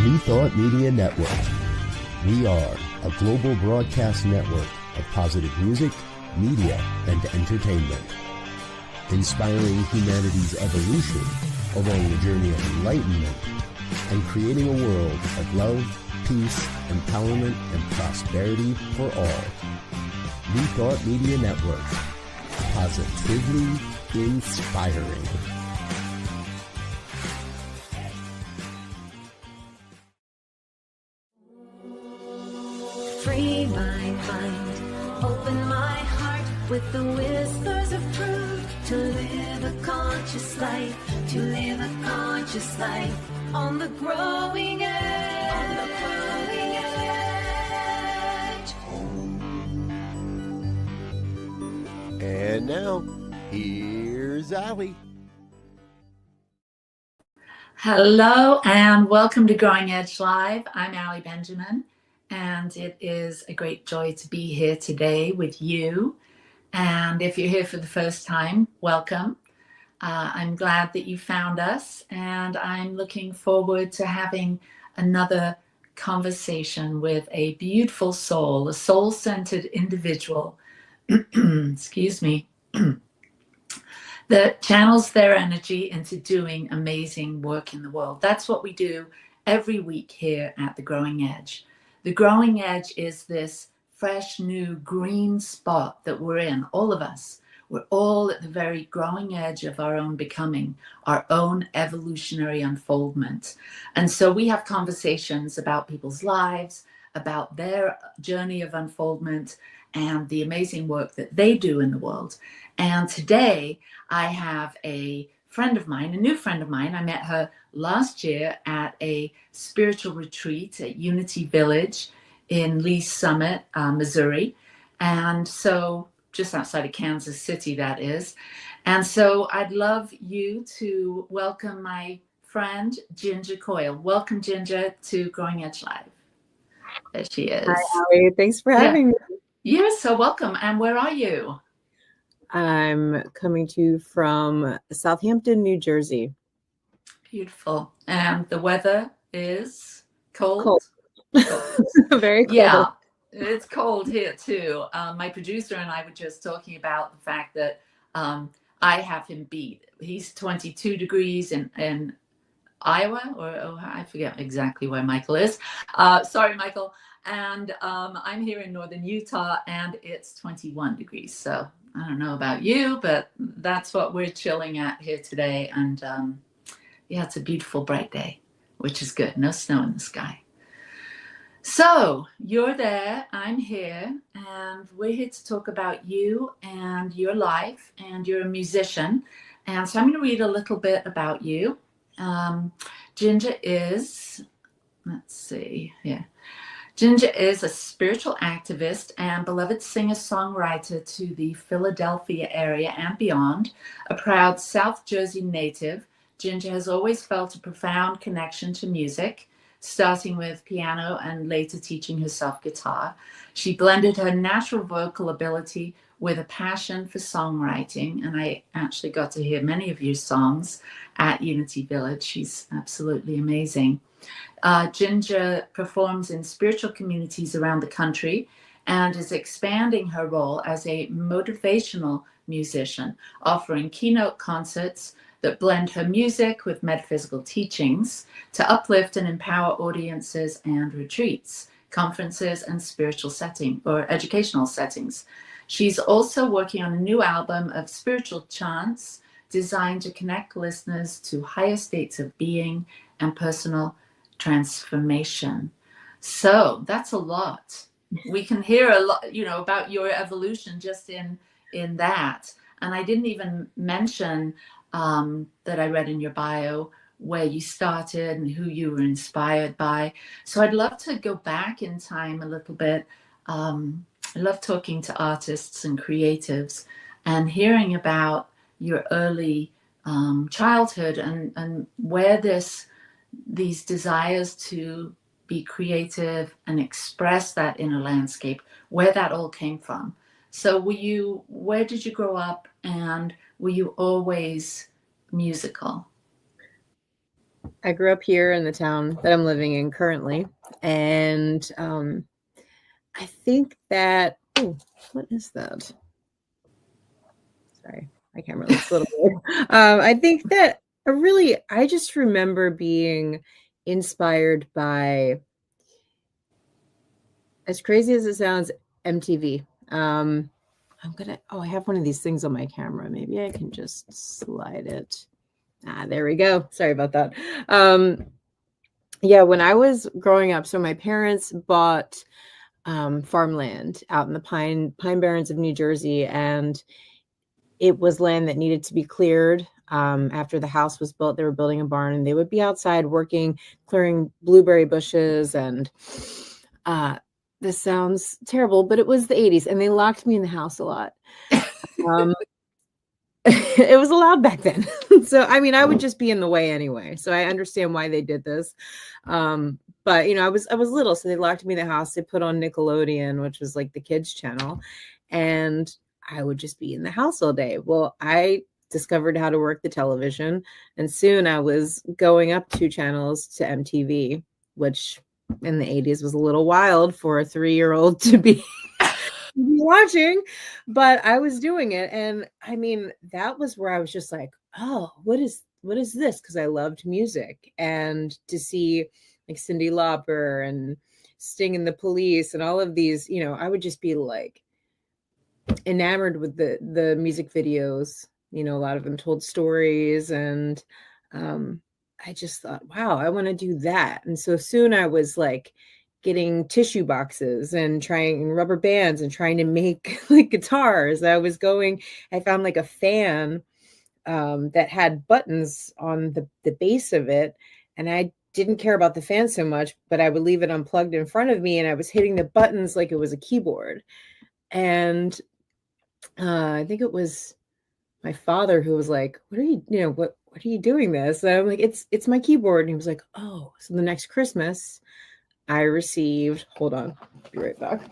New Thought Media Network. We are a global broadcast network of positive music, media, and entertainment, inspiring humanity's evolution along the journey of enlightenment and creating a world of love, peace, empowerment, and prosperity for all. New Thought Media Network. Positively inspiring. Free my mind, open my heart with the whispers of truth. To live a conscious life, to live a conscious life on the growing edge. On the growing edge. And now, here's Ali. Hello and welcome to Growing Edge Live. I'm Ali Benjamin, and it is a great joy to be here today with you. And if you're here for the first time, welcome. I'm glad that you found us, and I'm looking forward to having another conversation with a beautiful soul, a soul-centered individual, excuse me, that channels their energy into doing amazing work in the world. That's what we do every week here at The Growing Edge. The Growing Edge is this fresh, new, green spot that we're in, all of us. We're all at the very growing edge of our own becoming, our own evolutionary unfoldment. And so we have conversations about people's lives, about their journey of unfoldment, and the amazing work that they do in the world. And today I have a friend of mine, a new friend of mine. I met her last year at a spiritual retreat at Unity Village in Lee's Summit, Missouri. And so just outside of Kansas City, that is. And so I'd love you to welcome my friend, Ginger Coyle. Welcome, Ginger, to Growing Edge Live. There she is. Hi, Ali. Thanks for having me. You're so welcome. And where are you? I'm coming to you from Southampton, New Jersey. Beautiful. And the weather is cold? Cold. Very cold. Yeah, it's cold here too. My producer and I were just talking about the fact that I have him beat. He's 22 degrees in Iowa, or I forget exactly where Michael is. Sorry, Michael. And I'm here in northern Utah, and it's 21 degrees. So I don't know about you, but that's what we're chilling at here today. And yeah, it's a beautiful, bright day, which is good. No snow in the sky. So you're there, I'm here, and we're here to talk about you and your life, and you're a musician. And so I'm going to read a little bit about you. Ginger is, let's see, yeah. Ginger is a spiritual activist and beloved singer-songwriter to the Philadelphia area and beyond. A proud South Jersey native, Ginger has always felt a profound connection to music, starting with piano and later teaching herself guitar. She blended her natural vocal ability with a passion for songwriting, and I actually got to hear many of your songs at Unity Village. She's absolutely amazing. Ginger performs in spiritual communities around the country and is expanding her role as a motivational musician, offering keynote concerts that blend her music with metaphysical teachings to uplift and empower audiences and retreats, conferences, and spiritual setting or educational settings. She's also working on a new album of spiritual chants designed to connect listeners to higher states of being and personal transformation. So that's a lot. We can hear a lot, about your evolution just in that. And I didn't even mention that I read in your bio where you started and who you were inspired by. So I'd love to go back in time a little bit. I love talking to artists and creatives and hearing about your early childhood and where these desires to be creative and express that inner landscape, where that all came from. So where did you grow up, and were you always musical? I grew up here in the town that I'm living in currently. And I think that, oh, what is that? Sorry, my camera looks a little weird. I think that I just remember being inspired by, as crazy as it sounds, MTV. I have one of these things on my camera. Maybe I can just slide it. There we go. Sorry about that. Yeah, when I was growing up, so my parents bought farmland out in the Pine Barrens of New Jersey, and it was land that needed to be cleared. After the house was built, they were building a barn, and they would be outside working, clearing blueberry bushes. And this sounds terrible, but it was the 80s, and they locked me in the house a lot. It was allowed back then. So, I mean, I would just be in the way anyway. So I understand why they did this. But, you know, I was little, so they locked me in the house. They put on Nickelodeon, which was like the kids channel. And I would just be in the house all day. Well, I discovered how to work the television. And soon I was going up 2 channels to MTV, which in the 80s was a little wild for a 3-year-old to be watching, but I was doing it. And I mean, that was where I was just like, oh, what is this? Because I loved music, and to see like Cyndi Lauper and Sting and the Police and all of these, you know, I would just be like enamored with the music videos. You know, a lot of them told stories, and I just thought, wow, I want to do that. And so soon I was like getting tissue boxes and trying rubber bands and trying to make like guitars. I found like a fan that had buttons on the base of it. And I didn't care about the fan so much, but I would leave it unplugged in front of me, and I was hitting the buttons like it was a keyboard. And I think it was my father who was like, what are you doing this? And I'm like, it's my keyboard. And he was like, oh, so the next Christmas I received, hold on, I'll be right back.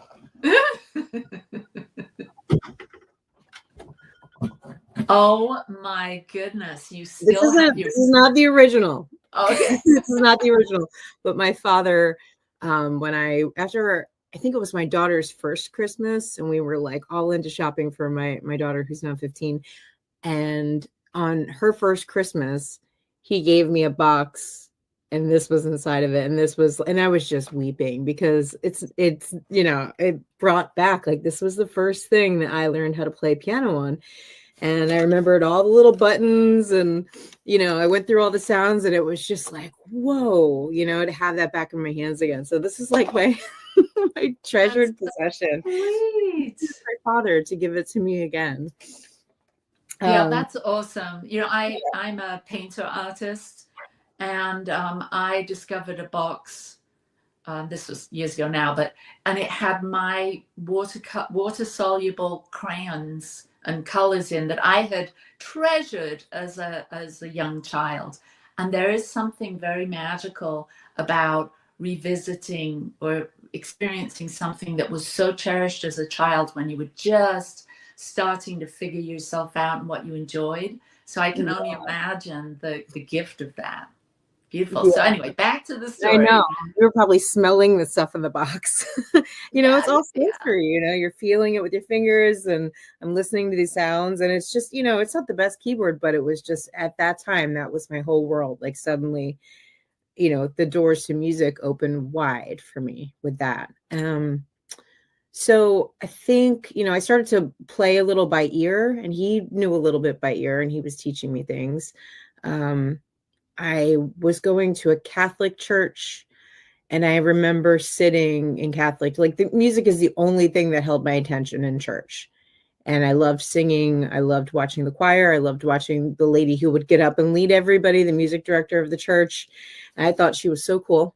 Oh my goodness. You still have This is not the original. Okay. This is not the original. But my father, after I think it was my daughter's first Christmas, and we were like all into shopping for my daughter, who's now 15. And on her first Christmas, he gave me a box, and this was inside of it. And I was just weeping because it's, you know, it brought back, like, this was the first thing that I learned how to play piano on. And I remembered all the little buttons, and, you know, I went through all the sounds, and it was just like, whoa, you know, to have that back in my hands again. So this is like my, my treasured possession. Sweet. My father to give it to me again. Yeah, that's awesome. You know, I'm a painter artist, and I discovered a box. This was years ago now, and it had my water soluble crayons and colors in that I had treasured as a young child. And there is something very magical about revisiting or experiencing something that was so cherished as a child when you were just starting to figure yourself out and what you enjoyed. So I can only imagine the gift of that. Beautiful. Yeah. So anyway, back to the story. I know. You were probably smelling the stuff in the box. You know, it's all sensory, you know, you're feeling it with your fingers, and I'm listening to these sounds, and it's just, you know, it's not the best keyboard, but it was just at that time, that was my whole world. Like suddenly, you know, the doors to music opened wide for me with that. So I think, you know, I started to play a little by ear, and he knew a little bit by ear, and he was teaching me things. I was going to a Catholic church, and I remember sitting in Catholic, like the music is the only thing that held my attention in church. And I loved singing. I loved watching the choir. I loved watching the lady who would get up and lead everybody, the music director of the church. And I thought she was so cool.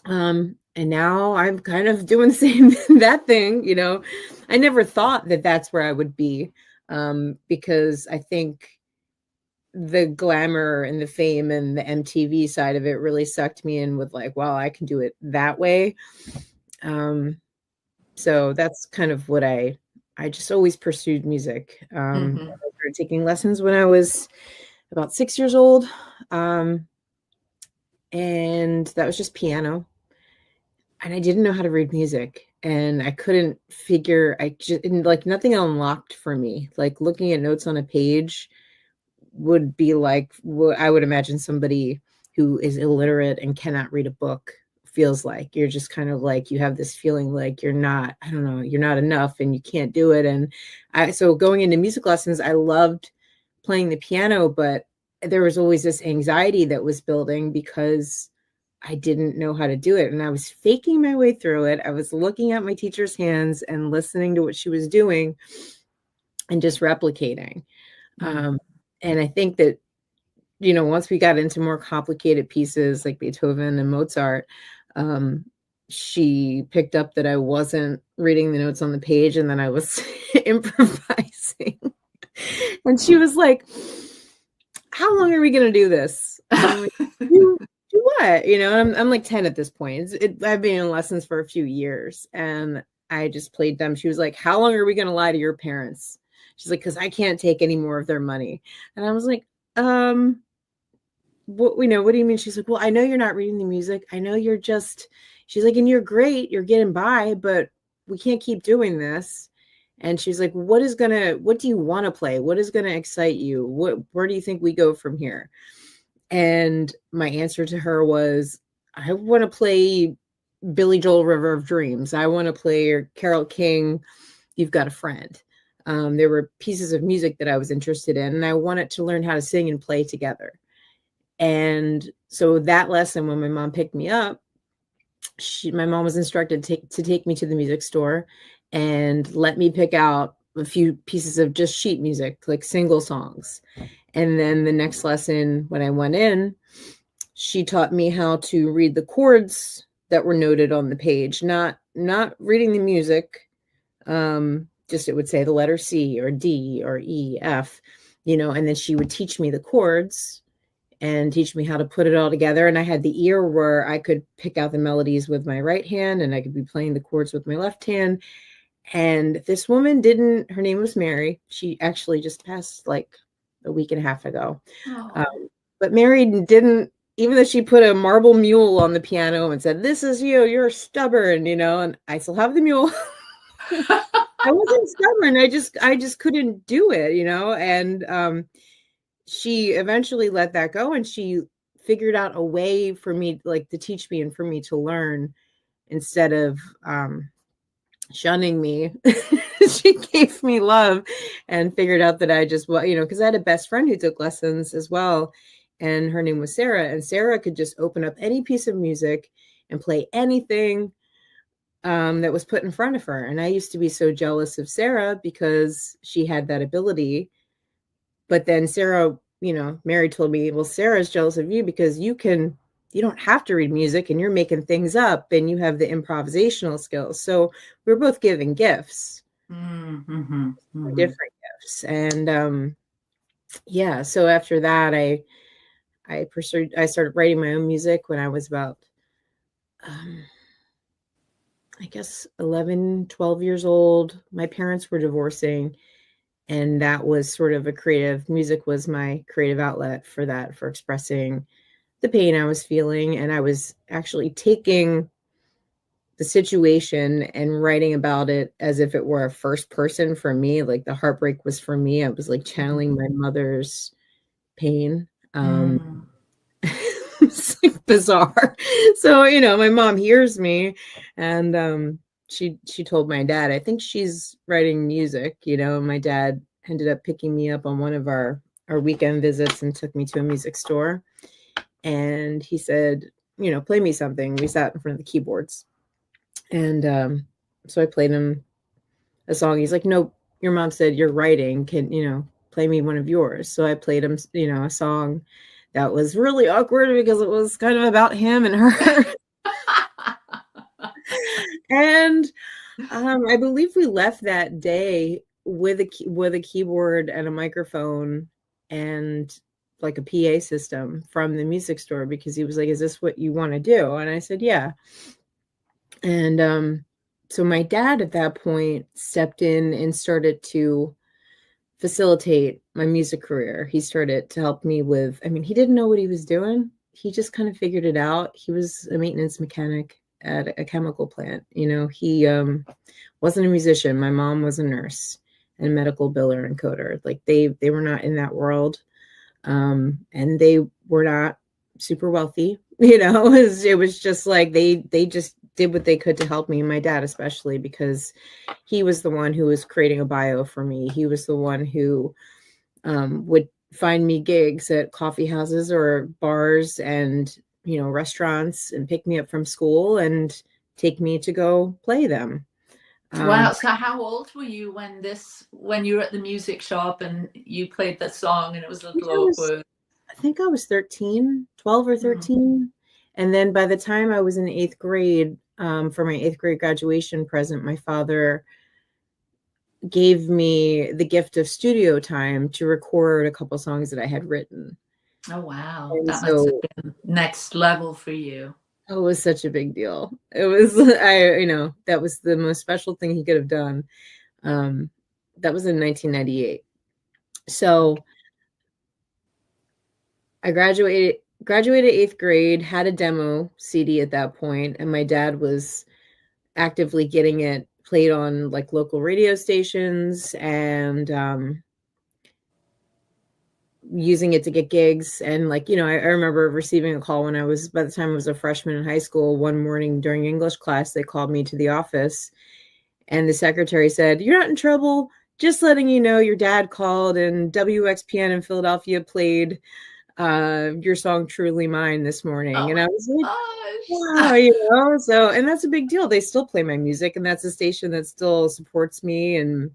And now I'm kind of doing the same, that thing, you know. I never thought that that's where I would be, because I think the glamour and the fame and the MTV side of it really sucked me in with like, wow, I can do it that way. So that's kind of what I just always pursued music. I started taking lessons when I was about 6 years old. and that was just piano. And I didn't know how to read music, and I couldn't figure, like nothing unlocked for me. Like looking at notes on a page would be like what I would imagine somebody who is illiterate and cannot read a book feels like. You're just kind of like, you have this feeling like you're not, I don't know, you're not enough and you can't do it. And so going into music lessons, I loved playing the piano, but there was always this anxiety that was building because I didn't know how to do it. And I was faking my way through it. I was looking at my teacher's hands and listening to what she was doing and just replicating. And I think that, once we got into more complicated pieces like Beethoven and Mozart, she picked up that I wasn't reading the notes on the page and then I was improvising. And she was like, how long are we going to do this? I'm like, do what? I'm like 10 at this point. I've been in lessons for a few years and I just played dumb. She was like, how long are we going to lie to your parents? She's like, because I can't take any more of their money. And I was like, what do you mean? She's like, well, I know you're not reading the music. I know she's like, and you're great. You're getting by, but we can't keep doing this. And she's like, what do you want to play? What is going to excite you? Where do you think we go from here? And my answer to her was, I want to play Billy Joel, River of Dreams. I want to play Carole King, You've Got a Friend. There were pieces of music that I was interested in, and I wanted to learn how to sing and play together. And so that lesson, when my mom picked me up, my mom was instructed to take me to the music store and let me pick out a few pieces of just sheet music, like single songs. And then the next lesson, when I went in, she taught me how to read the chords that were noted on the page, not reading the music. Just it would say the letter C or D or E, F, and then she would teach me the chords and teach me how to put it all together. And I had the ear where I could pick out the melodies with my right hand and I could be playing the chords with my left hand. And this woman her name was Mary. She actually just passed like a week and a half ago. But Mary didn't, even though she put a marble mule on the piano and said, this is you're stubborn, and I still have the mule. I wasn't stubborn. I just couldn't do it, and she eventually let that go and she figured out a way for me, like, to teach me and for me to learn instead of shunning me. She gave me love and figured out that I just, because I had a best friend who took lessons as well. And her name was Sarah. And Sarah could just open up any piece of music and play anything that was put in front of her. And I used to be so jealous of Sarah because she had that ability. But then Sarah, Mary told me, well, Sarah's jealous of you because you don't have to read music and you're making things up and you have the improvisational skills. So we're both given gifts, different gifts. And so after that, I started writing my own music when I was about, I guess 11, 12 years old. My parents were divorcing. And that was sort of music was my creative outlet for that, for expressing the pain I was feeling. And I was actually taking the situation and writing about it as if it were a first person for me. Like the heartbreak was for me. I was like channeling my mother's pain. It's like bizarre. So, my mom hears me and she told my dad, I think she's writing music, my dad ended up picking me up on one of our weekend visits and took me to a music store. And he said, play me something. We sat in front of the keyboards. And so I played him a song. He's like, no, your mom said you're writing. Can, play me one of yours. So I played him, a song that was really awkward because it was kind of about him and her. And I believe we left that day with a keyboard and a microphone and like a PA system from the music store because he was like, is this what you want to do? And I said, yeah. And so my dad at that point stepped in and started to facilitate my music career. He started to help me with, he didn't know what he was doing. he just kind of figured it out. He was a maintenance mechanic at a chemical plant. You know, he wasn't a musician. My mom was a nurse and a medical biller and coder. Like they were not in that world. And they were not super wealthy. You know, it was just like they just did what they could to help me, my dad especially, because he was the one who was creating a bio for me. He was the one who would find me gigs at coffee houses or bars and, you know, restaurants, and pick me up from school and take me to go play them. Wow. So how old were you when you were at the music shop and you played that song and it was a little awkward? I think I was 13, 12 or 13. And then by the time I was in 8th grade, for my 8th grade graduation present, my father gave me the gift of studio time to record a couple songs that I had written. Oh, wow. And That must have been next level for you. It was such a big deal. It was, that was the most special thing he could have done. That was in 1998. So I graduated 8th grade, had a demo CD at that point, and my dad was actively getting it played on like local radio stations and using it to get gigs. And like, you know, I remember receiving a call by the time I was a freshman in high school. One morning during English class, they called me to the office and the secretary said, "You're not in trouble. Just letting you know your dad called and WXPN in Philadelphia played your song Truly Mine this morning." And I was like, wow, you know, so, and that's a big deal. They still play my music, and that's a station that still supports me. And,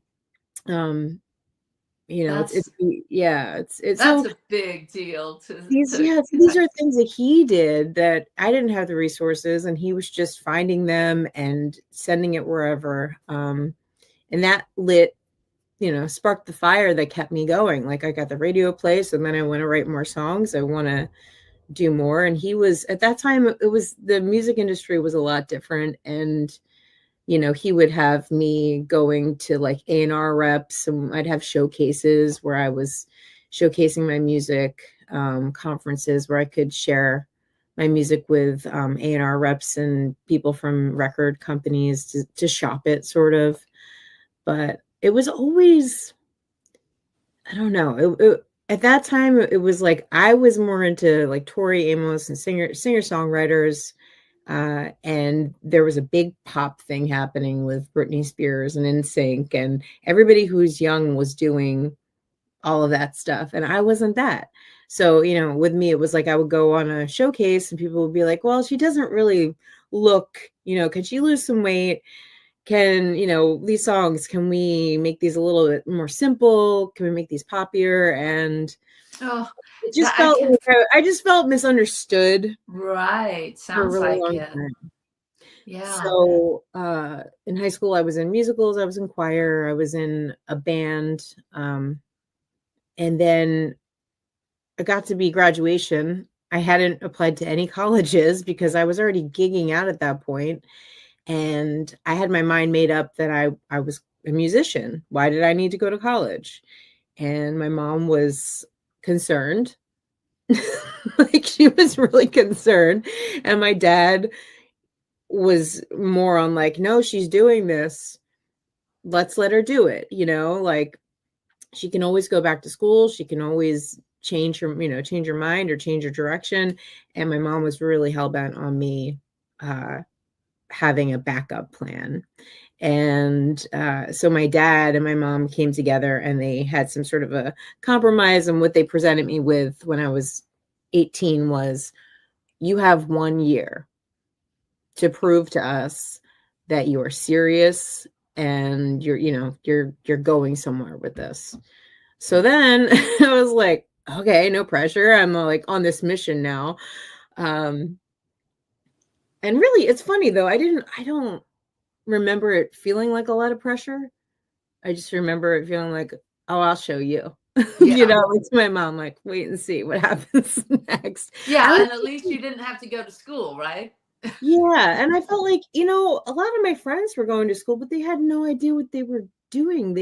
you know, it's that's so a big deal these are things that he did that I didn't have the resources, and he was just finding them and sending it wherever. And that sparked the fire that kept me going. Like I got the radio place, and then I want to write more songs. I want to do more. And he was, at that time, the music industry was a lot different. And, you know, he would have me going to like A&R reps, and I'd have showcases where I was showcasing my music, conferences where I could share my music with A&R reps and people from record companies to shop it, sort of. But it was always, I don't know, at that time, it was like I was more into like Tori Amos and singer-songwriters. And there was a big pop thing happening with Britney Spears and NSYNC, and everybody who's young was doing all of that stuff. And I wasn't that. So, you know, with me, it was like I would go on a showcase and people would be like, "Well, she doesn't really look, you know, can she lose some weight? Can, you know, these songs, can we make these a little bit more simple? Can we make these poppier?" And it just I just felt misunderstood. Right. Sounds like it. Yeah. So in high school, I was in musicals, I was in choir, I was in a band. And then I got to be graduation. I hadn't applied to any colleges because I was already gigging out at that point. And I had my mind made up that I was a musician. Why did I need to go to college? And my mom was concerned. Like she was really concerned. And my dad was more on like, "No, she's doing this. Let's let her do it." You know, like she can always go back to school. She can always change her mind or change her direction. And my mom was really hell-bent on me having a backup plan. And so my dad and my mom came together and they had some sort of a compromise. And what they presented me with when I was 18 was, "You have 1 year to prove to us that you are serious and you're going somewhere with this." So then I was like, okay, no pressure. I'm like on this mission now. And really, it's funny though. I don't remember it feeling like a lot of pressure. I just remember it feeling like, "Oh, I'll show you." Yeah. You know, it's my mom, like, "Wait and see what happens next." Yeah, and at least you didn't have to go to school, right? Yeah, and I felt like, you know, a lot of my friends were going to school, but they had no idea what they were doing.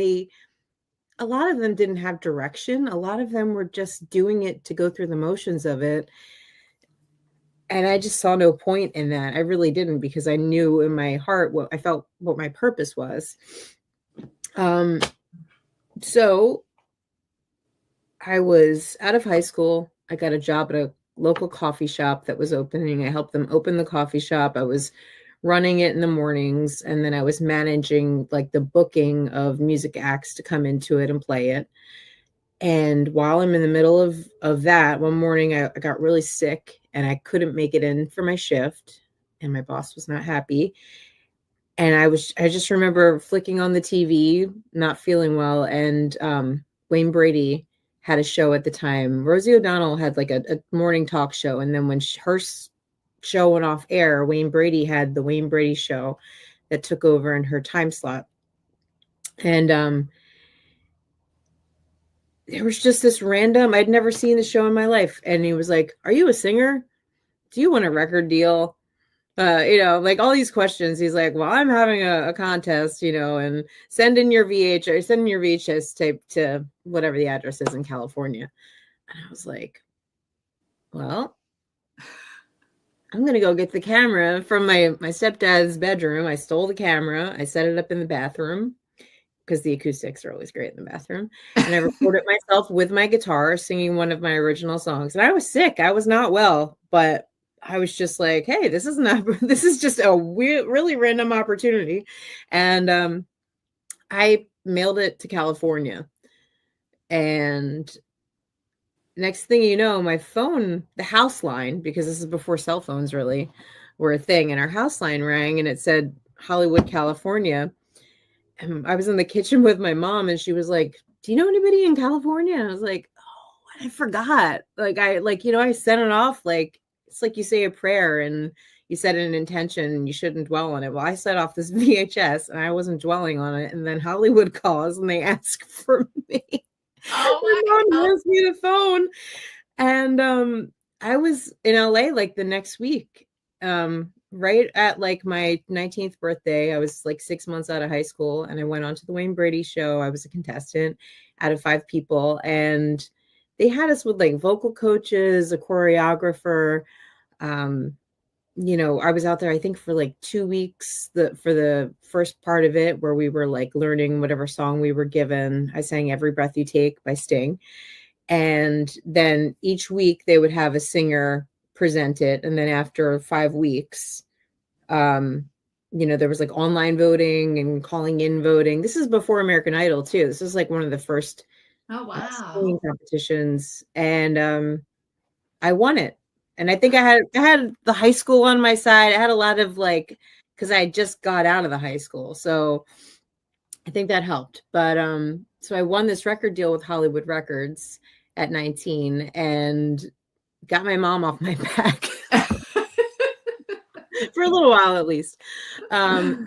A lot of them didn't have direction. A lot of them were just doing it to go through the motions of it. And I just saw no point in that. I really didn't, because I knew in my heart what I felt, what my purpose was. So I was out of high school. I got a job at a local coffee shop that was opening. I helped them open the coffee shop. I was running it in the mornings, and then I was managing like the booking of music acts to come into it and play it. And while I'm in the middle of that, one morning I got really sick and I couldn't make it in for my shift, and my boss was not happy. And I just remember flicking on the TV, not feeling well. And Wayne Brady had a show at the time. Rosie O'Donnell had like a morning talk show. And then when her show went off air, Wayne Brady had the Wayne Brady show that took over in her time slot. And there was just this random, I'd never seen the show in my life. And he was like, "Are you a singer? Do you want a record deal?" Like all these questions. He's like, "Well, I'm having a contest, and send in your VHS tape to whatever the address is in California." And I was like, "Well, I'm going to go get the camera from my stepdad's bedroom." I stole the camera. I set it up in the bathroom, because the acoustics are always great in the bathroom. And I recorded myself with my guitar singing one of my original songs. And I was sick. I was not well, but I was just like, hey, this is just a weird, really random opportunity. And I mailed it to California. And next thing you know, my phone, the house line, because this is before cell phones really were a thing, and our house line rang and it said Hollywood, California. And I was in the kitchen with my mom, and she was like, "Do you know anybody in California?" And I was like, "Oh, I forgot." I sent it off. Like, it's like you say a prayer and you set an intention and you shouldn't dwell on it. Well, I set off this VHS and I wasn't dwelling on it. And then Hollywood calls and they ask for me. Oh My my mom God. hands me the phone. And I was in LA like the next week. Right at like my 19th birthday. I was like 6 months out of high school, and I went on to the Wayne Brady show. I was a contestant out of 5 people, and they had us with like vocal coaches, a choreographer. I was out there, I think, for like 2 weeks for the first part of it, where we were like learning whatever song we were given. I sang Every Breath You Take by Sting. And then each week they would have a singer present it. And then after 5 weeks, there was like online voting and calling in voting. This is before American Idol too. This is like one of the first Oh, singing wow. competitions. And I won it. And I think I had the high school on my side. I had a lot of because I just got out of the high school. So I think that helped. But so I won this record deal with Hollywood Records at 19 and got my mom off my back. For a little while at least. So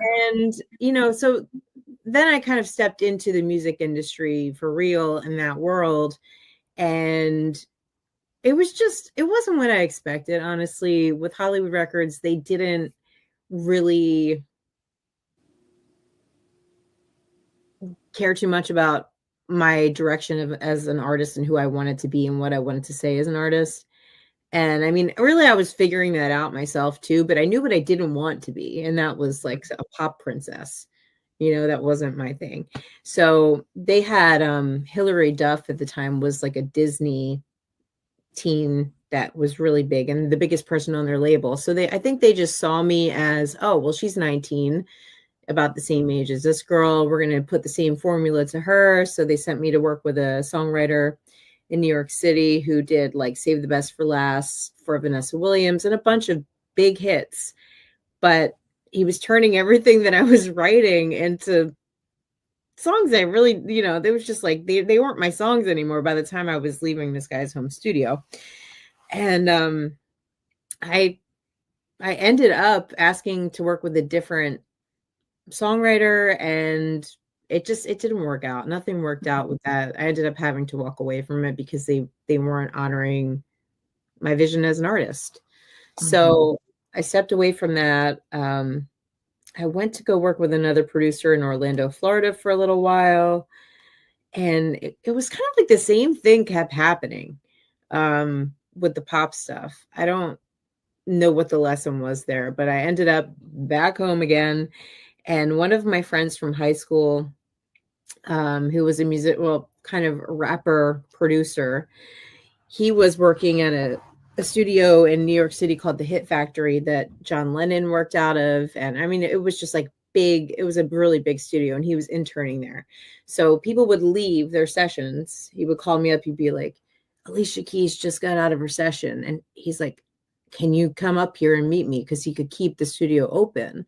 then I kind of stepped into the music industry for real in that world. And it wasn't what I expected, honestly. With Hollywood Records, they didn't really care too much about my direction as an artist and who I wanted to be and what I wanted to say as an artist. And I mean, really, I was figuring that out myself too, but I knew what I didn't want to be. And that was like a pop princess. That wasn't my thing. So they had Hilary Duff at the time was like a Disney teen that was really big and the biggest person on their label. So I think they just saw me as, oh, well, she's 19, about the same age as this girl. We're going to put the same formula to her. So they sent me to work with a songwriter in New York City who did like Save the Best for Last for Vanessa Williams and a bunch of big hits. But he was turning everything that I was writing into songs I really, they was just like, they weren't my songs anymore by the time I was leaving this guy's home studio. And I ended up asking to work with a different songwriter, and it didn't work out. Nothing worked out with that. I ended up having to walk away from it because they weren't honoring my vision as an artist. So I stepped away from that. I went to go work with another producer in Orlando, Florida for a little while. And it was kind of like the same thing kept happening with the pop stuff. I don't know what the lesson was there, but I ended up back home again. And one of my friends from high school, who was kind of rapper producer, he was working at a studio in New York City called the Hit Factory that John Lennon worked out of. And I mean, it was just like big. It was a really big studio, and he was interning there. So people would leave their sessions. He would call me up. He'd be like, Alicia Keys just got out of her session. And he's like, can you come up here and meet me? Because he could keep the studio open.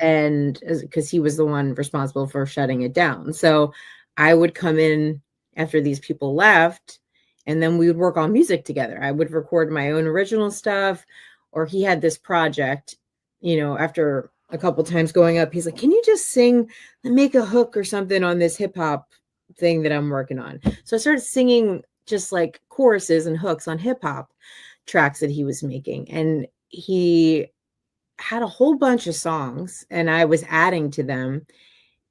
And because he was the one responsible for shutting it down. So I would come in after these people left, and then we would work on music together. I would record my own original stuff, or he had this project, after a couple times going up, he's like, can you just sing and make a hook or something on this hip hop thing that I'm working on? So I started singing just like choruses and hooks on hip hop tracks that he was making. And he had a whole bunch of songs, and I was adding to them.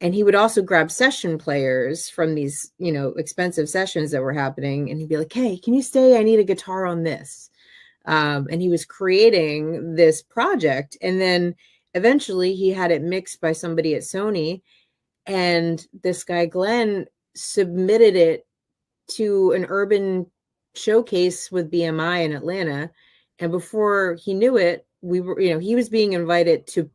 And he would also grab session players from these, expensive sessions that were happening. And he'd be like, hey, can you stay? I need a guitar on this. And he was creating this project. And then eventually he had it mixed by somebody at Sony. And this guy, Glenn, submitted it to an urban showcase with BMI in Atlanta. And before he knew it, he was being invited to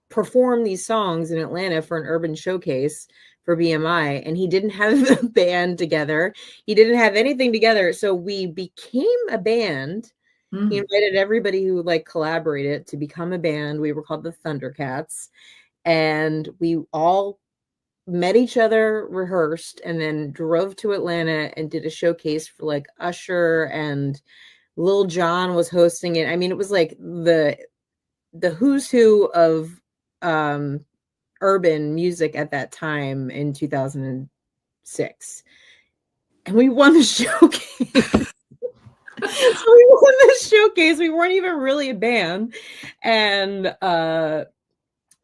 perform these songs in Atlanta for an urban showcase for BMI, and he didn't have a band together. He didn't have anything together. So we became a band. He invited everybody who collaborated to become a band. We were called the Thundercats, and we all met each other, rehearsed, and then drove to Atlanta and did a showcase for Usher, and Lil Jon was hosting it. I mean, it was like the who's who of urban music at that time in 2006. And we won the showcase. So we won the showcase. We weren't even really a band. And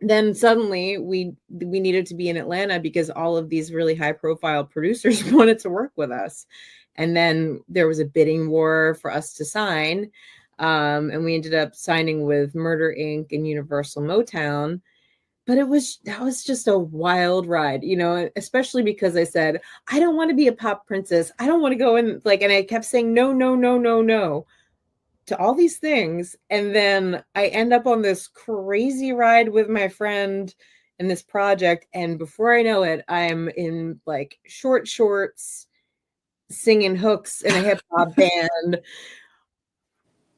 then suddenly we needed to be in Atlanta because all of these really high profile producers wanted to work with us. And then there was a bidding war for us to sign. And we ended up signing with Murder Inc. and Universal Motown. But that was just a wild ride, especially because I said, I don't want to be a pop princess. I don't want to go in and I kept saying, no, no, no, no, no to all these things. And then I end up on this crazy ride with my friend in this project. And before I know it, I'm in short shorts, singing hooks in a hip hop band.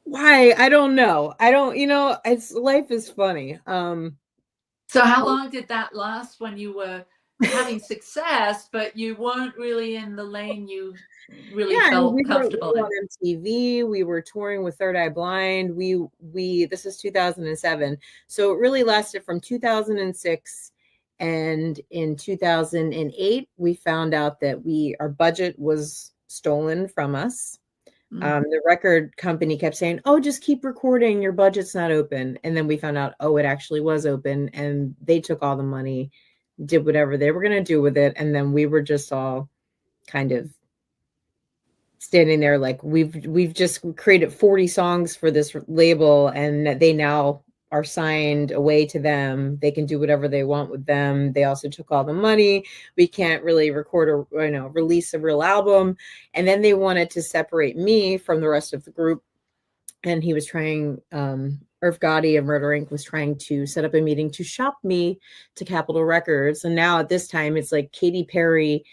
Why? I don't know. Life is funny. So how long did that last when you were having success, but you weren't really in the lane you really felt comfortable in? On MTV, we were touring with Third Eye Blind. This is 2007. So it really lasted from 2006. And in 2008, we found out that our budget was stolen from us. The record company kept saying, oh, just keep recording. Your budget's not open. And then we found out, oh, it actually was open. And they took all the money, did whatever they were going to do with it. And then we were just all kind of standing there we've just created 40 songs for this label, and they now are signed away to them. They can do whatever they want with them. They also took all the money. We can't really record or release a real album. And then they wanted to separate me from the rest of the group. And he was trying, Irv Gotti of Murder Inc. was trying to set up a meeting to shop me to Capitol Records. And now at this time, it's Katy Perry,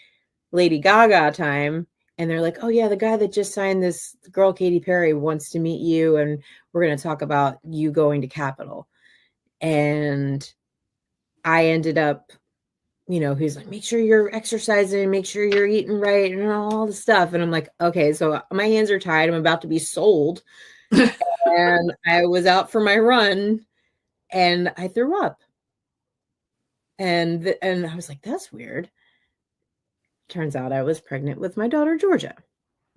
Lady Gaga time. And they're like, oh, yeah, the guy that just signed this girl, Katy Perry, wants to meet you. And we're going to talk about you going to Capitol. And I ended up, he's like, make sure you're exercising, make sure you're eating right and all the stuff. And I'm like, okay, so my hands are tied. I'm about to be sold. And I was out for my run and I threw up. And I was like, that's weird. Turns out I was pregnant with my daughter, Georgia.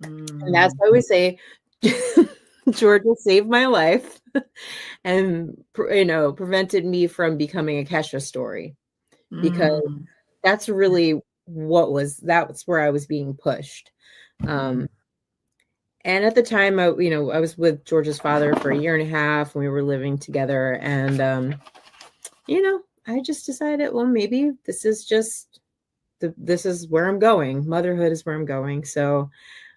And that's why we say Georgia saved my life and, prevented me from becoming a Kesha story, because that's really that's where I was being pushed. And at the time, I was with George's father for 1.5 years, and we were living together. And, I just decided, well, maybe this is just, this is where I'm going. Motherhood is where I'm going. So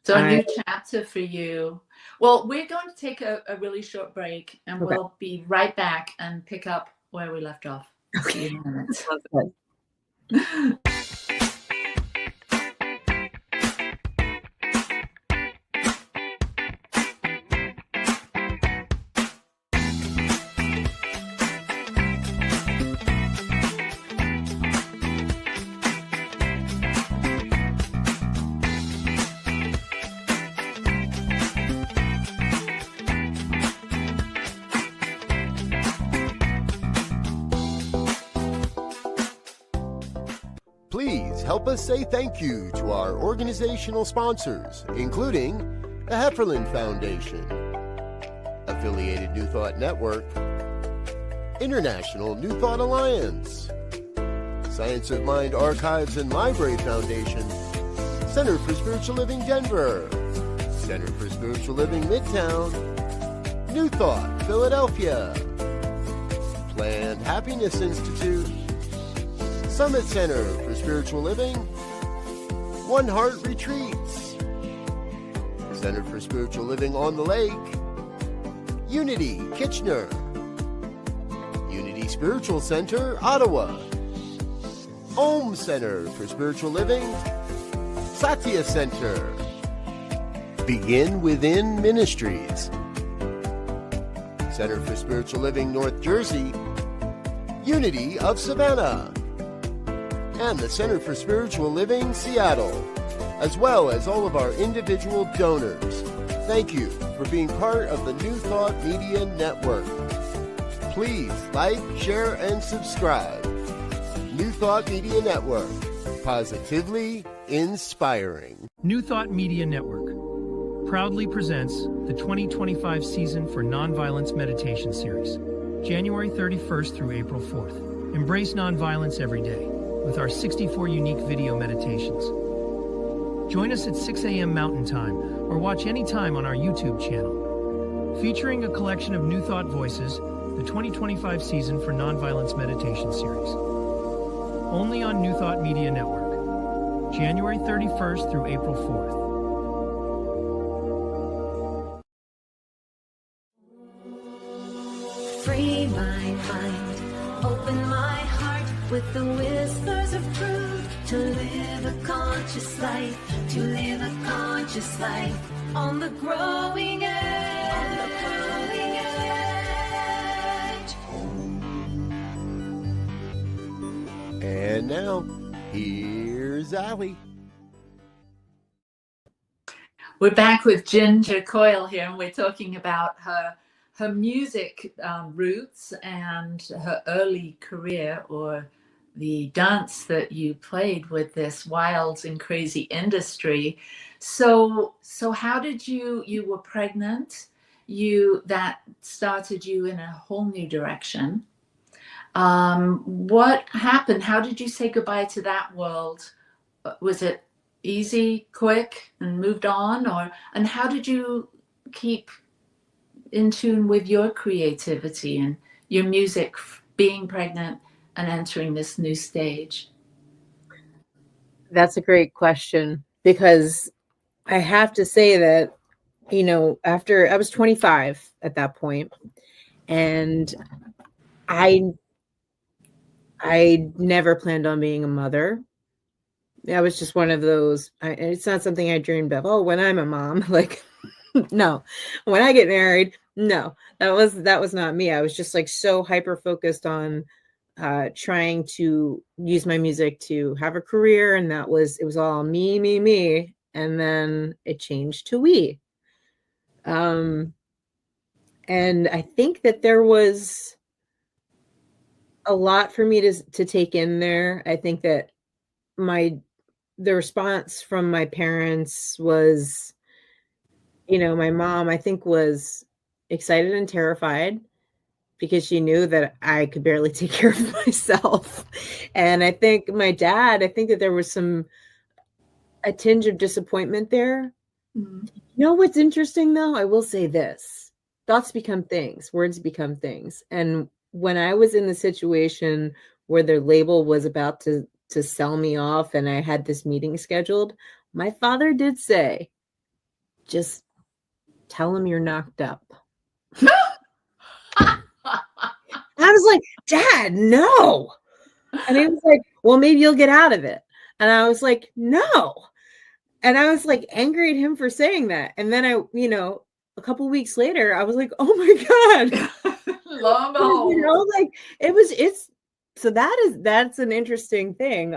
a new chapter for you. Well, we're going to take a really short break, and Okay. we'll be right back and pick up where we left off. Okay. See you in a minute. Sounds good. Please help us say thank you to our organizational sponsors, including the Hefferland Foundation, Affiliated New Thought Network, International New Thought Alliance, Science of Mind Archives and Library Foundation, Center for Spiritual Living Denver, Center for Spiritual Living Midtown, New Thought Philadelphia, Planned Happiness Institute, Summit Center for Spiritual Living, One Heart Retreats, Center for Spiritual Living on the Lake, Unity Kitchener, Unity Spiritual Center Ottawa, Om Center for Spiritual Living, Satya Center, Begin Within Ministries, Center for Spiritual Living North Jersey, Unity of Savannah, and the Center for Spiritual Living Seattle, as well as all of our individual donors. Thank you for being part of the New Thought Media Network. Please like, share, and subscribe. New Thought Media Network, positively inspiring. New Thought Media Network proudly presents the 2025 season for Nonviolence Meditation Series, January 31st through April 4th. Embrace nonviolence every day with our 64 unique video meditations. Join us at 6 a.m. Mountain Time or watch anytime on our YouTube channel. Featuring a collection of New Thought voices, the 2025 season for Nonviolence Meditation Series. Only on New Thought Media Network, January 31st through April 4th. Free my mind, open my heart with the whispers of truth. To live a conscious life, to live a conscious life on the growing edge. On the growing edge. And now, here's Allie. We're back with Ginger Coyle here, and we're talking about her music roots and her early career, or the dance that you played with this wild and crazy industry. So how did you were pregnant, that started you in a whole new direction. What happened? How did you say goodbye to that world? Was it easy, quick, and moved on, and how did you keep in tune with your creativity and your music, being pregnant and entering this new stage? That's a great question, because I have to say that, after I was 25 at that point, and I never planned on being a mother. I was just one of those, it's not something I dreamed of. Oh, when I'm a mom, no, when I get married, no, that was not me. I was just so hyper focused on trying to use my music to have a career. And it was all me. And then it changed to we. And I think that there was a lot for me to take in there. I think that the response from my parents was, my mom, I think, was excited and terrified, because she knew that I could barely take care of myself. And I think my dad, that there was a tinge of disappointment there, Mm. You know what's interesting though? I will say this. Thoughts become things, words become things. And when I was in the situation where their label was about to sell me off and I had this meeting scheduled, my father did say, just tell him you're knocked up. I was like, Dad, no. And he was like, well, maybe you'll get out of it. And I was like, no. And I was like angry at him for saying that. And then a couple weeks later, I was like, oh my God. Lo and behold. Like that's an interesting thing.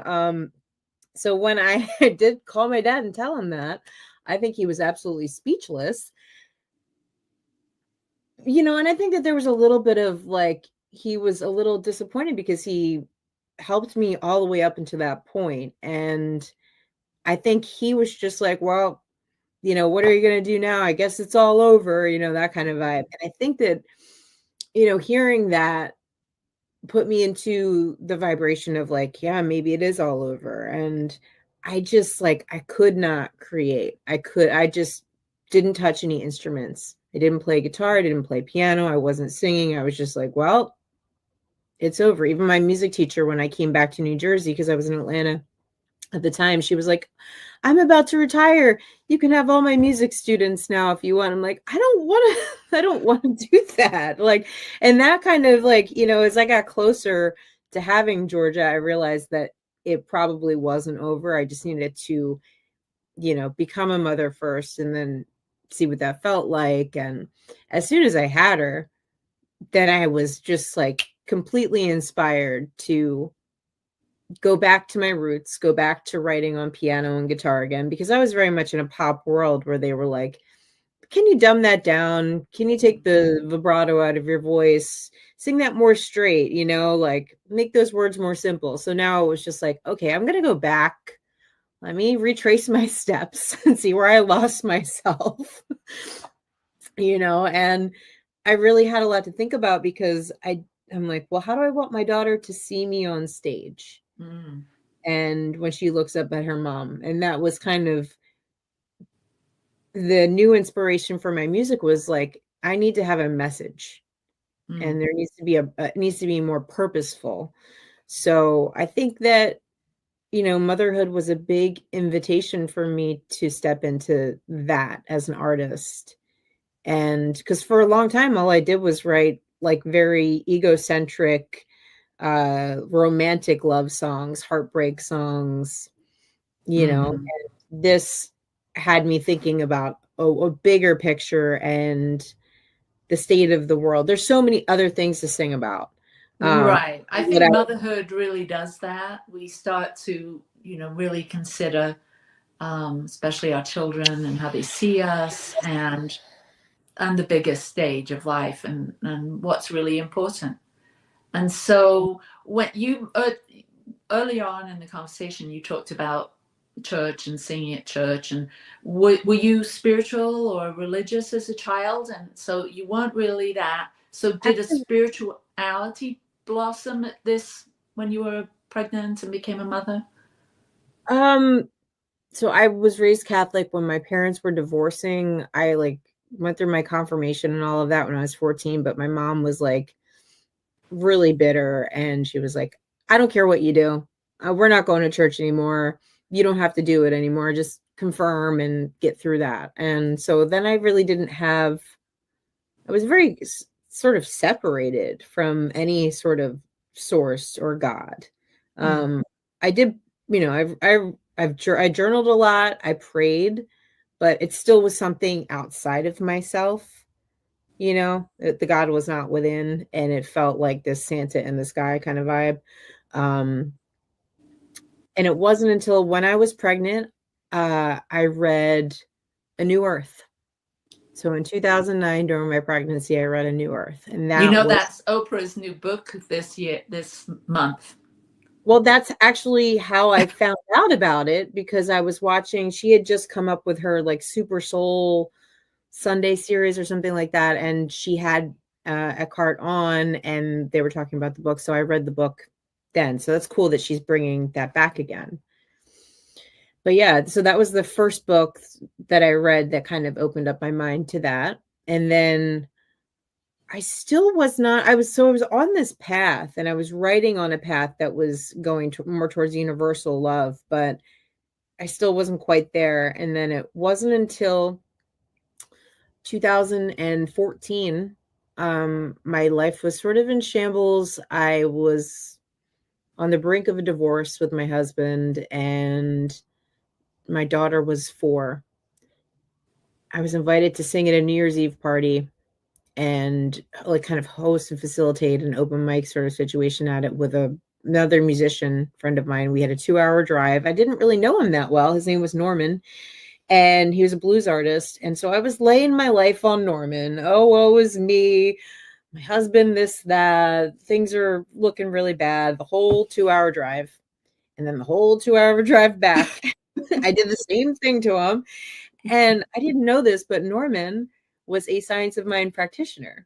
So when I did call my dad and tell him that, I think he was absolutely speechless. And I think that there was a little bit of like, he was a little disappointed because he helped me all the way up until that point. And I think he was just like, well, what are you going to do now? I guess it's all over, that kind of vibe. And I think that, hearing that put me into the vibration of like, yeah, maybe it is all over. And I just I could not create. I just didn't touch any instruments. I didn't play guitar. I didn't play piano. I wasn't singing. I was just like, well, it's over. Even my music teacher, when I came back to New Jersey, because I was in Atlanta at the time, she was like, I'm about to retire. You can have all my music students now if you want. I'm like, I don't want to do that. And that kind of as I got closer to having Georgia, I realized that it probably wasn't over. I just needed to, become a mother first and then see what that felt like. And as soon as I had her, then I was just completely inspired to go back to my roots, go back to writing on piano and guitar again, because I was very much in a pop world where they were like, can you dumb that down? Can you take the vibrato out of your voice? Sing that more straight, make those words more simple. So now it was just like, okay, I'm going to go back. Let me retrace my steps and see where I lost myself, and I really had a lot to think about because I'm like, well, how do I want my daughter to see me on stage? Mm. And when she looks up at her mom, and that was kind of the new inspiration for my music, was like, I need to have a message and there needs to be it needs to be more purposeful. So I think that, motherhood was a big invitation for me to step into that as an artist. And because for a long time, all I did was write very egocentric, romantic love songs, heartbreak songs, and this had me thinking about a bigger picture and the state of the world. There's so many other things to sing about. Right. I think motherhood really does that. We start to, really consider, especially our children and how they see us and the biggest stage of life and what's really important. And so when you earlier on in the conversation, you talked about church and singing at church, and were you spiritual or religious as a child? And so you weren't really that. So did a spirituality blossom at this when you were pregnant and became a mother? So I was raised Catholic. When my parents were divorcing, I went through my confirmation and all of that when I was 14, but my mom was really bitter, and she was like, I don't care what you do. We're not going to church anymore. You don't have to do it anymore. Just confirm and get through that. And so then I really I was very sort of separated from any sort of source or God. I did, I journaled a lot. I prayed, but it still was something outside of myself. The God was not within, and it felt like this Santa in the sky kind of vibe. And it wasn't until when I was pregnant, I read A New Earth. So in 2009, during my pregnancy, I read A New Earth, and that's Oprah's new book this month. Well, that's actually how I found out about it, because I was watching. She had just come up with her Super Soul Sunday series or something like that, and she had Eckhart on, and they were talking about the book. So I read the book then. So that's cool that she's bringing that back again. but yeah, so that was the first book that I read that kind of opened up my mind to that. And then I still was not, I was on this path, and I was writing on a path that was going more towards universal love, but I still wasn't quite there. And then it wasn't until 2014, my life was sort of in shambles. I was on the brink of a divorce with my husband, and my daughter was 4. I was invited to sing at a New Year's Eve party and like kind of host and facilitate an open mic sort of situation at it with another musician friend of mine. We had a 2-hour drive. I didn't really know him that well. His name was Norman, and he was a blues artist. And so I was laying my life on Norman. Oh, woe is me. My husband, this, that. Things are looking really bad. The whole 2-hour drive. And then the whole 2-hour drive back. I did the same thing to him. And I didn't know this, but Norman was a science of mind practitioner.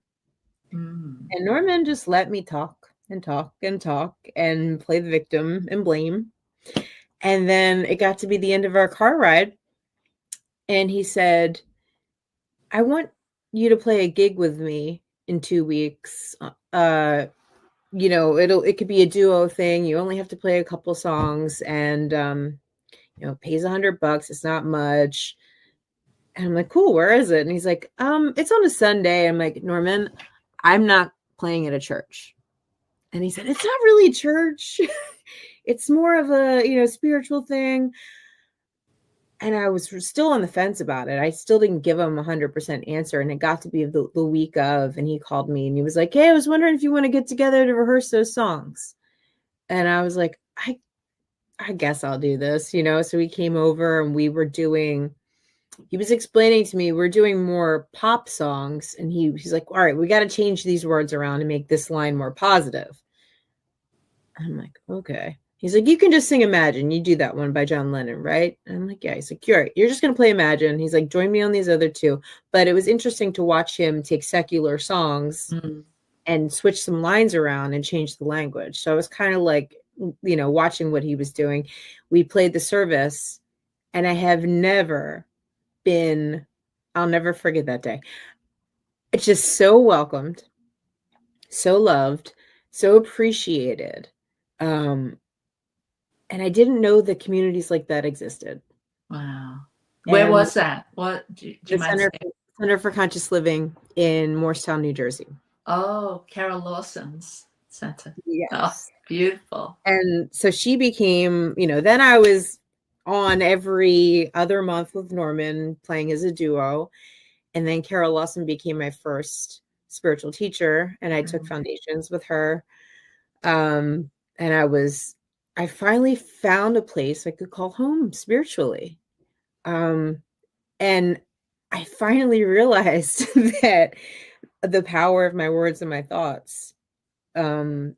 And Norman just let me talk and talk and talk and play the victim and blame. And then it got to be the end of our car ride. And he said, I want you to play a gig with me in 2 weeks. It could be a duo thing. You only have to play a couple songs, and it pays $100. It's not much. And I'm like, cool, where is it? And he's like, it's on a Sunday. I'm like, Norman, I'm not playing at a church. And he said, it's not really church. It's more of a, spiritual thing. And I was still on the fence about it. I still didn't give him 100% answer. And it got to be the week of, and he called me and he was like, hey, I was wondering if you want to get together to rehearse those songs. And I was like, I guess I'll do this, So he came over and he was explaining to me, we're doing more pop songs. And he's like, all right, we got to change these words around and make this line more positive. I'm like, okay. He's like, you can just sing Imagine. You do that one by John Lennon, right? And I'm like, yeah. He's like, you're just going to play Imagine. He's like, join me on these other 2. But it was interesting to watch him take secular songs and switch some lines around and change the language. So I was kind of like, watching what he was doing. We played the service, and I have never been, I'll never forget that day. It's just so welcomed, so loved, so appreciated. And I didn't know that communities like that existed. Wow. Where was that? What do you mind saying? Center for Conscious Living in Morristown, New Jersey. Oh, Carol Lawson's center. Yes. Oh, beautiful. And so she became, then I was on every other month with Norman playing as a duo. And then Carol Lawson became my first spiritual teacher, and I took foundations with her. And I finally found a place I could call home spiritually. And I finally realized that the power of my words and my thoughts, and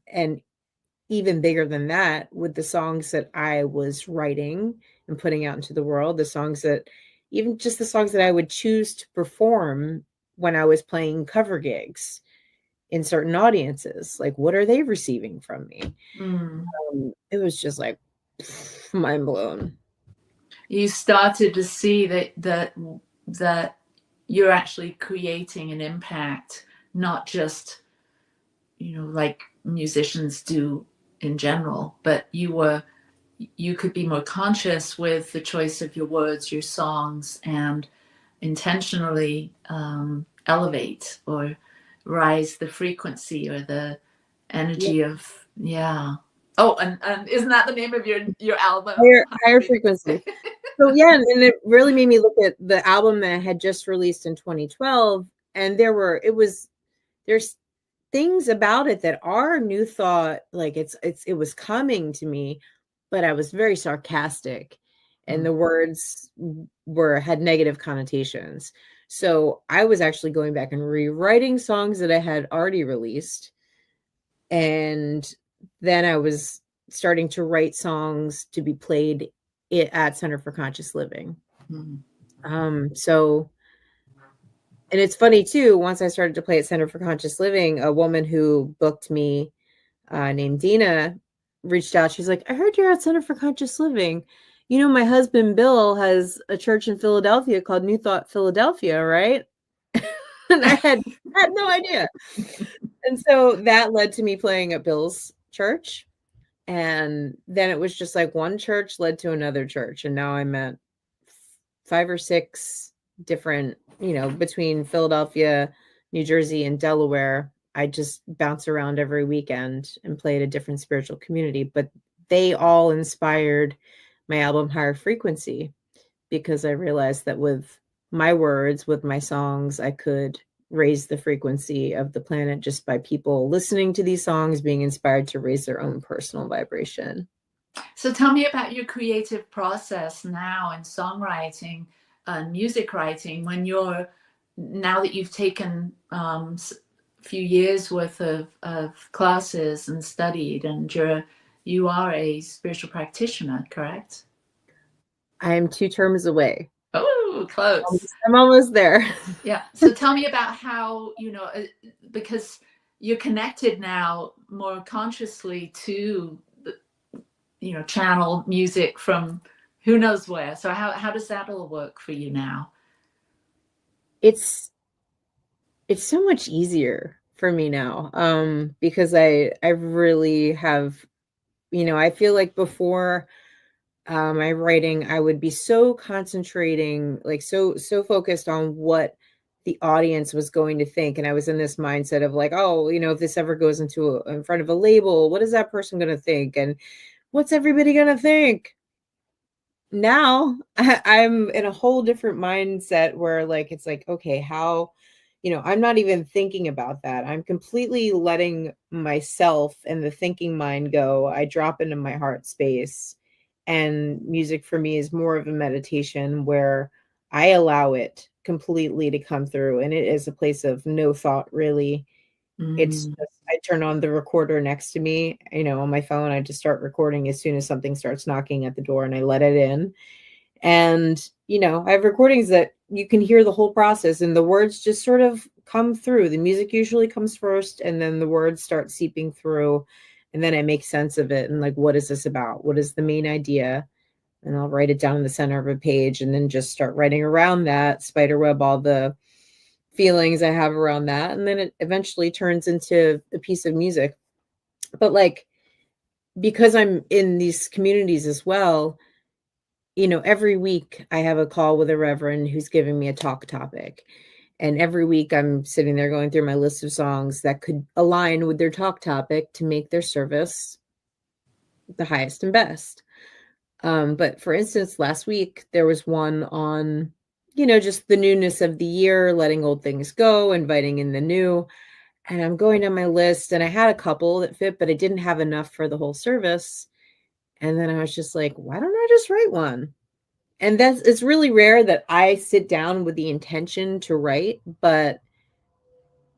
even bigger than that, with the songs that I was writing and putting out into the world, the songs that I would choose to perform when I was playing cover gigs in certain audiences. Like, what are they receiving from me? It was just like mind blown. You started to see that you're actually creating an impact, not just, like musicians do in general, but you could be more conscious with the choice of your words, your songs, and intentionally elevate or rise the frequency or the energy of, Oh, and isn't that the name of your album? Higher frequency. So yeah, and it really made me look at the album that I had just released in 2012, and there's things about it that are new thought, like it was coming to me, but I was very sarcastic, and the words had negative connotations. So I was actually going back and rewriting songs that I had already released. And then I was starting to write songs to be played at Center for Conscious Living. So, and it's funny too, once I started to play at Center for Conscious Living, a woman who booked me named Dina reached out. She's like, I heard you're at Center for Conscious Living. my husband Bill has a church in Philadelphia called New Thought Philadelphia, right? And I had no idea. And so that led to me playing at Bill's church. And then it was just like one church led to another church. And now I'm at 5 or 6 different, between Philadelphia, New Jersey, and Delaware. I just bounce around every weekend and play at a different spiritual community. But they all inspired my album Higher Frequency, because I realized that with my words, with my songs, I could raise the frequency of the planet just by people listening to these songs, being inspired to raise their own personal vibration. So tell me about your creative process now in songwriting and music writing, now that you've taken a few years worth of classes and studied, and you are a spiritual practitioner, correct? I am 2 terms away. Oh, close. I'm almost there. Yeah. So tell me about how, because you're connected now more consciously to, channel music from who knows where. So how does that all work for you now? It's so much easier for me now, because I really have, I feel like before my writing, I would be so concentrating, like so focused on what the audience was going to think. And I was in this mindset of like, oh, if this ever goes in front of a label, what is that person going to think? And what's everybody going to think? Now I'm in a whole different mindset where like, it's like, okay, how, I'm not even thinking about that. I'm completely letting myself and the thinking mind go. I drop into my heart space. And music for me is more of a meditation where I allow it completely to come through. And it is a place of no thought, really. It's just, I turn on the recorder next to me, on my phone. I just start recording as soon as something starts knocking at the door, and I let it in. And, I have recordings that you can hear the whole process, and the words just sort of come through. The music usually comes first, and then the words start seeping through. And then I make sense of it. And like, what is this about? What is the main idea? And I'll write it down in the center of a page, and then just start writing around that, spiderweb all the feelings I have around that. And then it eventually turns into a piece of music. But like, because I'm in these communities as well, every week I have a call with a reverend who's giving me a talk topic. And every week I'm sitting there going through my list of songs that could align with their talk topic to make their service the highest and best. But for instance, last week there was one on, just the newness of the year, letting old things go, inviting in the new. And I'm going down my list, and I had a couple that fit, but I didn't have enough for the whole service. And then I was just like, why don't I just write one? And it's really rare that I sit down with the intention to write, but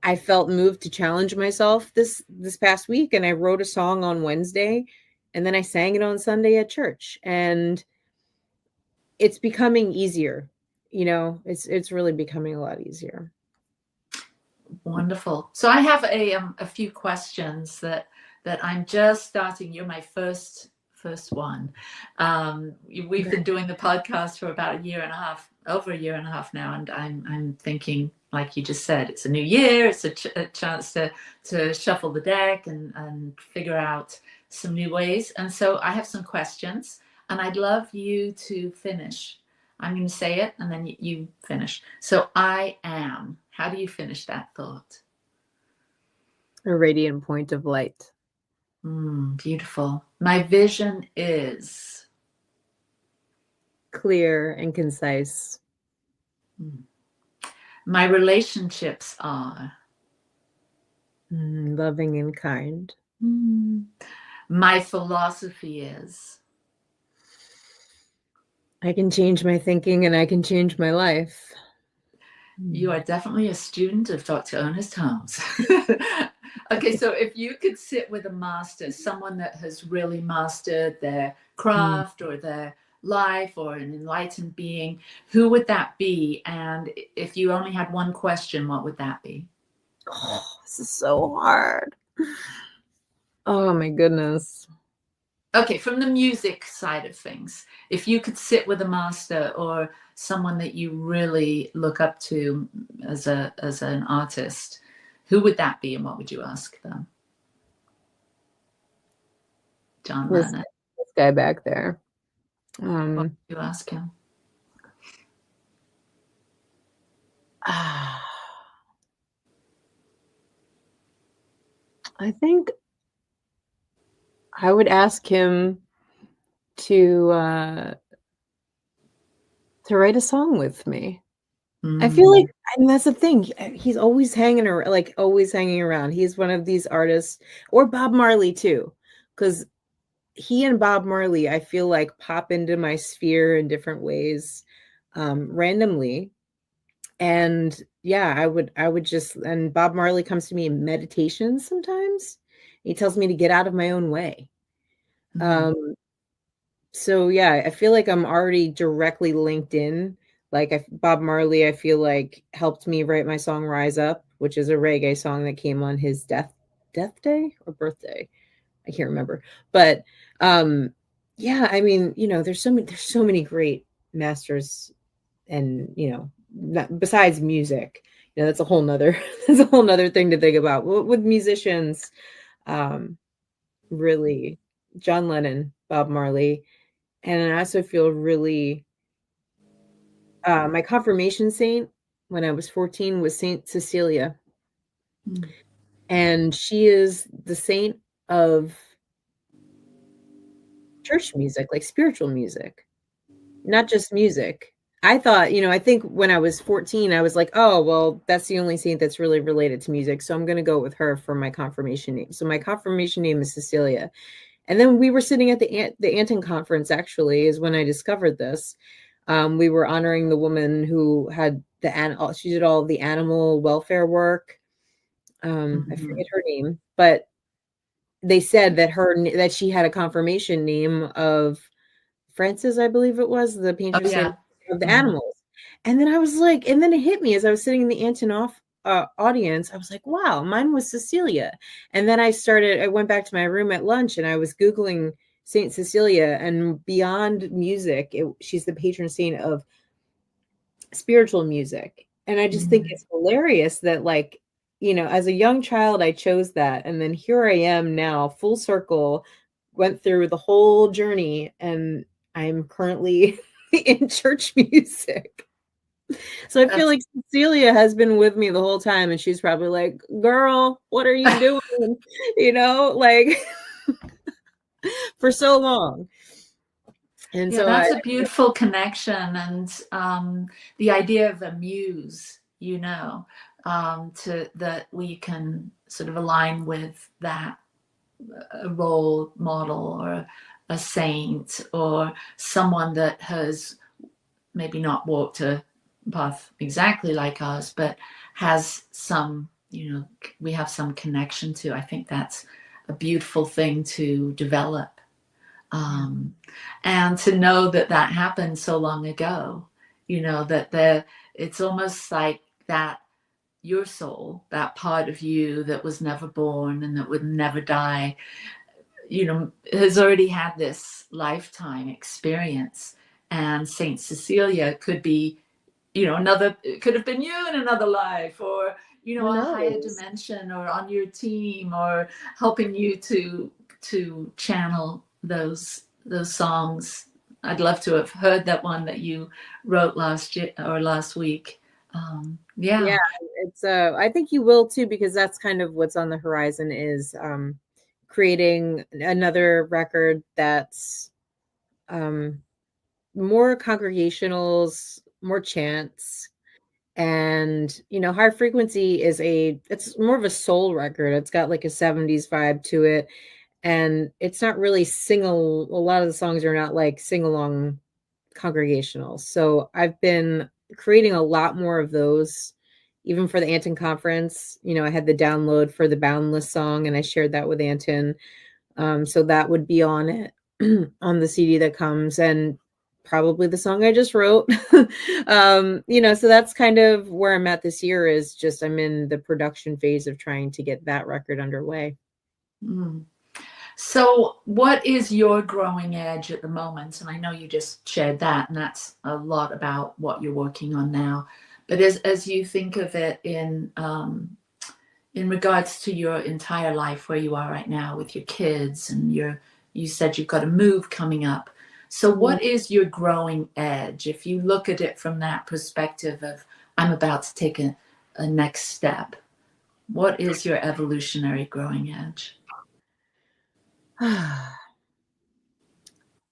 I felt moved to challenge myself this past week. And I wrote a song on Wednesday, and then I sang it on Sunday at church, and it's becoming easier. It's really becoming a lot easier. Wonderful. So I have a few questions that I'm just starting. You're my first one. We've been doing the podcast for about over a year and a half now, and I'm thinking, like you just said, it's a new year. It's a chance to shuffle the deck and figure out some new ways. And so I have some questions, and I'd love you to finish. I'm going to say it, and then you finish. So I am. How do you finish that thought? A radiant point of light. Beautiful. My vision is clear and concise. My relationships are loving and kind. My philosophy is I can change my thinking and I can change my life. You are definitely a student of Dr. Ernest Holmes. Okay, so if you could sit with a master, someone that has really mastered their craft or their life or an enlightened being, who would that be? And if you only had one question, what would that be? Oh, this is so hard. Oh my goodness. Okay, from the music side of things, if you could sit with a master or someone that you really look up to as an artist, who would that be and what would you ask them? John This, Lennon. this guy back there. What would you ask him? I think I would ask him to write a song with me. I feel like, I mean, that's the thing. He's always hanging around, like always hanging around. He's one of these artists, or Bob Marley too, because he and Bob Marley, I feel like, pop into my sphere in different ways, randomly. And yeah, I would just, and Bob Marley comes to me in meditation sometimes. He tells me to get out of my own way. So yeah, I feel like I'm already directly linked in. Like Bob Marley, I feel like helped me write my song "Rise Up," which is a reggae song that came on his death day or birthday. I can't remember, but yeah, I mean, you know, there's so many great masters, and you know, besides music, you know, that's a whole nother thing to think about with musicians. Really, John Lennon, Bob Marley. And I also feel really, my confirmation saint when I was 14 was Saint Cecilia. And she is the saint of church music, like spiritual music, not just music. I thought, you know, I think when I was 14, I was like, oh, well, that's the only saint that's really related to music. So I'm going to go with her for my confirmation name. So my confirmation name is Cecilia. And then we were sitting at the Anton conference, actually, is when I discovered this. We were honoring the woman who had she did all the animal welfare work. I forget her name, but they said that she had a confirmation name of Francis, I believe it was, the patron saint of the animals. And then I was like, and then it hit me as I was sitting in the Anton audience. I was like, wow, mine was Cecilia. And then I went back to my room at lunch and I was Googling Saint Cecilia, and beyond music, she's the patron saint of spiritual music. And I just think it's hilarious that, like, you know, as a young child, I chose that. And then here I am now, full circle, went through the whole journey, and I'm currently in church music. So I feel like Cecilia has been with me the whole time, and she's probably like, girl, what are you doing? You know, like for so long. And yeah, so that's a beautiful connection. And the idea of a muse, you know, that we can sort of align with that, a role model or a saint or someone that has maybe not walked a path exactly like ours, but has some, you know, we have some connection to. I think that's a beautiful thing to develop. And to know that happened so long ago, you know, that it's almost like that your soul, that part of you that was never born and that would never die, you know, has already had this lifetime experience. And Saint Cecilia could be, you know, it could have been you in another life, or, you know, a higher dimension, or on your team, or helping you to channel those songs. I'd love to have heard that one that you wrote last week. Yeah, it's I think you will too, because that's kind of what's on the horizon, is creating another record that's more congregationals, more chants. And, you know, High Frequency it's more of a soul record. It's got like a 70s vibe to it. And it's not really a lot of the songs are not like sing-along congregational. So I've been creating a lot more of those, even for the Anton conference. You know, I had the download for the Boundless song, and I shared that with Anton. So that would be on it, on the CD that comes, and probably the song I just wrote. You know, so that's kind of where I'm at this year, is just I'm in the production phase of trying to get that record underway. So what is your growing edge at the moment? And I know you just shared that, and that's a lot about what you're working on now. But as you think of it in regards to your entire life, where you are right now with your kids, and you said you've got a move coming up. So what is your growing edge? If you look at it from that perspective of, I'm about to take a next step, what is your evolutionary growing edge?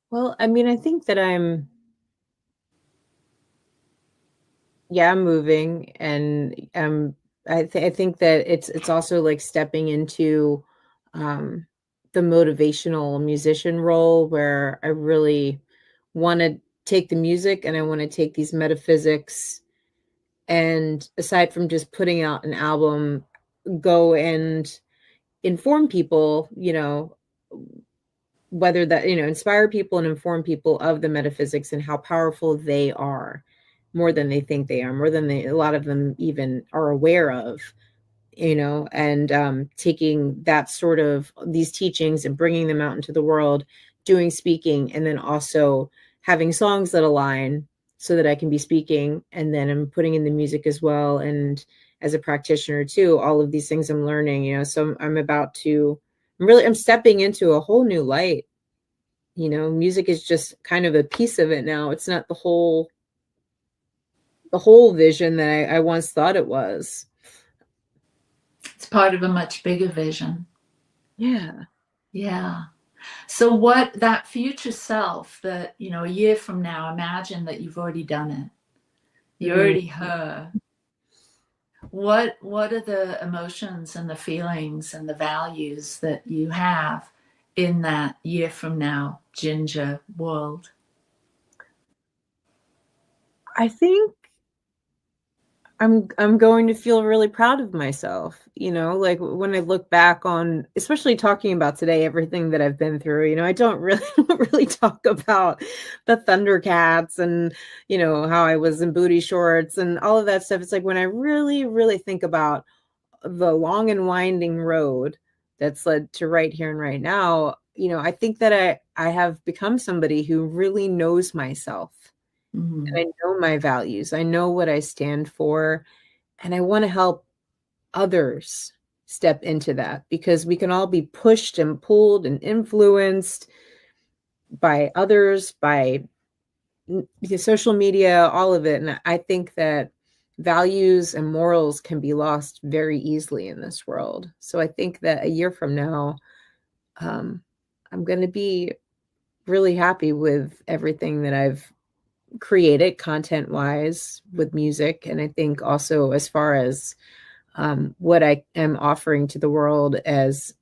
Well, I mean, I think that I'm moving, and I think that it's also like stepping into the motivational musician role, where I really want to take the music and I want to take these metaphysics, and aside from just putting out an album, go and inform people, whether that, inspire people and inform people of the metaphysics and how powerful they are, more than they think they are, more than a lot of them even are aware of, and taking that sort of these teachings and bringing them out into the world, doing speaking, and then also having songs that align so that I can be speaking, and then I'm putting in the music as well. And as a practitioner too, all of these things I'm learning, so I'm stepping into a whole new light. Music is just kind of a piece of it now. It's not the whole vision that I once thought it was. It's part of a much bigger vision. Yeah. Yeah. So what that future self that, a year from now, imagine that you've already done it. You're already her. What are the emotions and the feelings and the values that you have in that year from now, Ginger world? I think I'm going to feel really proud of myself, like when I look back on, especially talking about today, everything that I've been through. I don't really talk about the Thundercats and, how I was in booty shorts and all of that stuff. It's like when I really, really think about the long and winding road that's led to right here and right now, I think that I have become somebody who really knows myself. Mm-hmm. And I know my values. I know what I stand for. And I want to help others step into that, because we can all be pushed and pulled and influenced by others, by social media, all of it. And I think that values and morals can be lost very easily in this world. So I think that a year from now, I'm going to be really happy with everything that I've created content wise with music. And I think also as far as what I am offering to the world as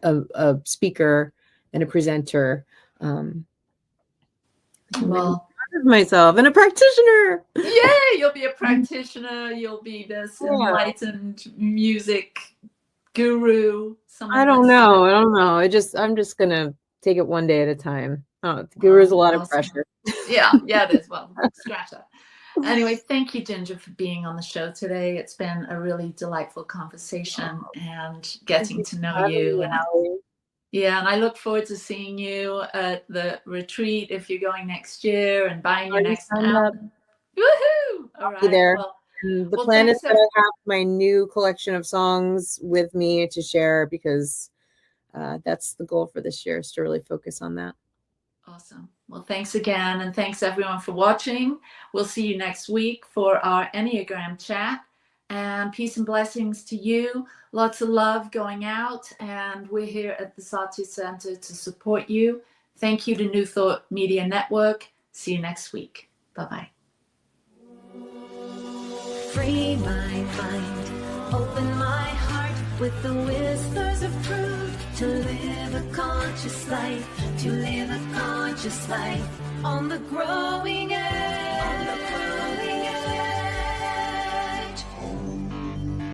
a speaker and a presenter, Well, myself and a practitioner. Yeah, you'll be a practitioner. You'll be this enlightened music guru. I don't know. I'm just gonna take it one day at a time. The guru's a lot of pressure. Yeah, it is. Well, scratch that. Anyway, thank you, Ginger, for being on the show today. It's been a really delightful conversation and getting to know you. And I look forward to seeing you at the retreat if you're going next year and buying your next album. Woohoo! All right. There. And the plan is that I have my new collection of songs with me to share, because that's the goal for this year, is to really focus on that. Awesome. Well, thanks again. And thanks everyone for watching. We'll see you next week for our Enneagram chat. And peace and blessings to you. Lots of love going out. And we're here at the Sati Center to support you. Thank you to New Thought Media Network. See you next week. Bye-bye. Free my mind, open my heart with the whispers of truth. To live a conscious life, to live a conscious life on the growing edge.